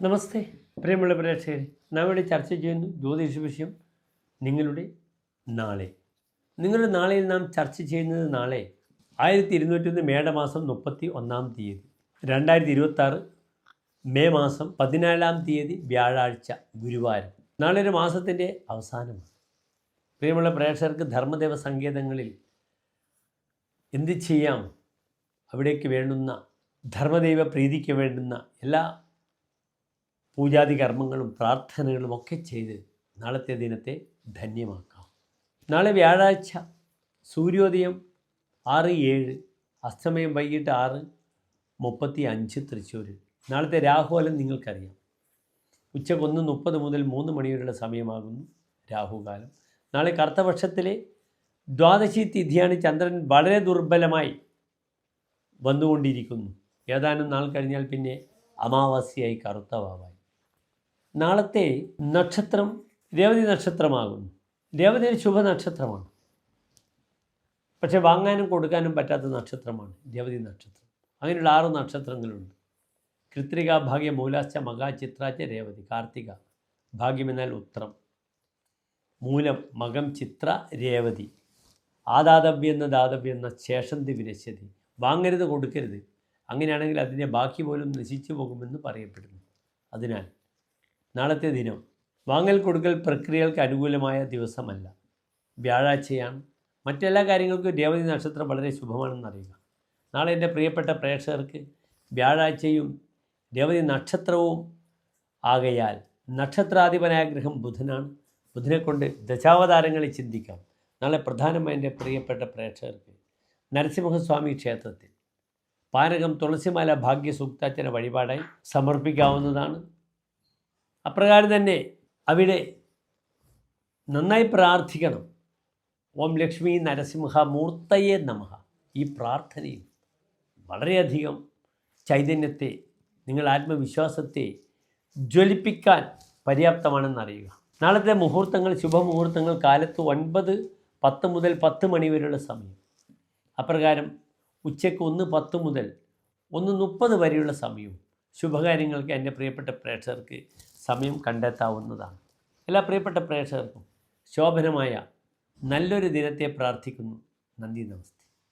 നമസ്തേ പ്രിയമുള്ള പ്രേക്ഷകരെ, നാം ഇവിടെ ചർച്ച ചെയ്യുന്നു ജ്യോതിഷ വിഷയം നിങ്ങളുടെ നാളെ. നിങ്ങളുടെ നാളെയിൽ നാം ചർച്ച ചെയ്യുന്നത് നാളെ 1201 മേടമാസം 31-ാം തീയതി 2026 മെയ് മാസം 14-ാം തീയതി വ്യാഴാഴ്ച ഗുരുവാരം. നാളെ ഒരു മാസത്തിൻ്റെ അവസാനമാണ്. പ്രിയമുള്ള പ്രേക്ഷകർക്ക് ധർമ്മദേവ സങ്കേതങ്ങളിൽ എന്ത് ചെയ്യാം, അവിടേക്ക് വേണ്ടുന്ന ധർമ്മദൈവ പ്രീതിക്ക് വേണ്ടുന്ന എല്ലാ പൂജാതി കർമ്മങ്ങളും പ്രാർത്ഥനകളും ഒക്കെ ചെയ്ത് നാളത്തെ ദിനത്തെ ധന്യമാക്കാം. നാളെ വ്യാഴാഴ്ച സൂര്യോദയം 6:07, അസ്തമയം വൈകിട്ട് 6:35 തൃശ്ശൂർ. നാളത്തെ രാഹുകാലം നിങ്ങൾക്കറിയാം. ഉച്ചയ്ക്ക് 1:30 മുതൽ 3 മണി വരെയുള്ള സമയമാകുന്നു രാഹുകാലം. നാളെ കറുത്തപക്ഷത്തിലെ ദ്വാദശി തിഥിയാണ്. ചന്ദ്രൻ വളരെ ദുർബലമായി വന്നുകൊണ്ടിരിക്കുന്നു. ഏതാനും നാൾ കഴിഞ്ഞാൽ പിന്നെ അമാവാസ്യയായി കറുത്ത വാവായി. നാളത്തെ നക്ഷത്രം രേവതി നക്ഷത്രമാകുന്നു. രേവതി ഒരു ശുഭനക്ഷത്രമാണ്, പക്ഷേ വാങ്ങാനും കൊടുക്കാനും പറ്റാത്ത നക്ഷത്രമാണ് രേവതി നക്ഷത്രം. അങ്ങനെയുള്ള 6 നക്ഷത്രങ്ങളുണ്ട്. കൃത്രിക, ഭാഗ്യ, മൂലാശ്ച, മക, ചിത്രാച്ച, രേവതി. കാർത്തിക ഭാഗ്യമെന്നാൽ ഉത്രം, മൂലം, മകം, ചിത്ര, രേവതി. ആദാതവ്യം എന്ന ദാതവ്യം എന്ന ശേഷന്തി വിനശ്യതി. വാങ്ങരുത്, കൊടുക്കരുത്. അങ്ങനെയാണെങ്കിൽ അതിൻ്റെ ബാക്കി പോലും നശിച്ചു പോകുമെന്ന് പറയപ്പെടുന്നു. അതിനാൽ നാളത്തെ ദിനം വാങ്ങൽ കൊടുക്കൽ പ്രക്രിയകൾക്ക് അനുകൂലമായ ദിവസമല്ല, വ്യാഴാഴ്ചയാണ്. മറ്റെല്ലാ കാര്യങ്ങൾക്കും രേവതി നക്ഷത്രം വളരെ ശുഭമാണെന്നറിയുക. നാളെ എൻ്റെ പ്രിയപ്പെട്ട പ്രേക്ഷകർക്ക് വ്യാഴാഴ്ചയും രേവതി നക്ഷത്രവും ആകയാൽ നക്ഷത്രാധിപനായ ഗ്രഹം ബുധനാണ്. ബുധനെക്കൊണ്ട് ദശാവതാരങ്ങളെ ചിന്തിക്കാം. നാളെ പ്രധാനമായി എൻ്റെ പ്രിയപ്പെട്ട പ്രേക്ഷകർക്ക് നരസിംഹസ്വാമി ക്ഷേത്രത്തിൽ പാനകം, തുളസിമാല, ഭാഗ്യസൂക്താർച്ചന വഴിപാടായി സമർപ്പിക്കാവുന്നതാണ്. അപ്രകാരം തന്നെ അവിടെ നന്നായി പ്രാർത്ഥിക്കണം. ഓം ലക്ഷ്മി നരസിംഹ മൂർത്തയേ നമഃ. ഈ പ്രാർത്ഥനയിൽ വളരെയധികം ചൈതന്യത്തെ, നിങ്ങൾ ആത്മവിശ്വാസത്തെ ജ്വലിപ്പിക്കാൻ പര്യാപ്തമാണെന്നറിയുക. നാളത്തെ മുഹൂർത്തങ്ങൾ, ശുഭമുഹൂർത്തങ്ങൾ കാലത്ത് 9:10 മുതൽ 10 മണി വരെയുള്ള സമയം. അപ്രകാരം ഉച്ചയ്ക്ക് 1:10 മുതൽ 1:30 വരെയുള്ള സമയവും ശുഭകാര്യങ്ങൾക്ക് എൻ്റെ പ്രിയപ്പെട്ട പ്രേക്ഷകർക്ക് സമയം കണ്ടെത്താവുന്നതാണ്. എല്ലാ പ്രിയപ്പെട്ട പ്രേക്ഷകർക്കും ശോഭനമായ നല്ലൊരു ദിനത്തെ പ്രാർത്ഥിക്കുന്നു. നന്ദി, നമസ്തേ.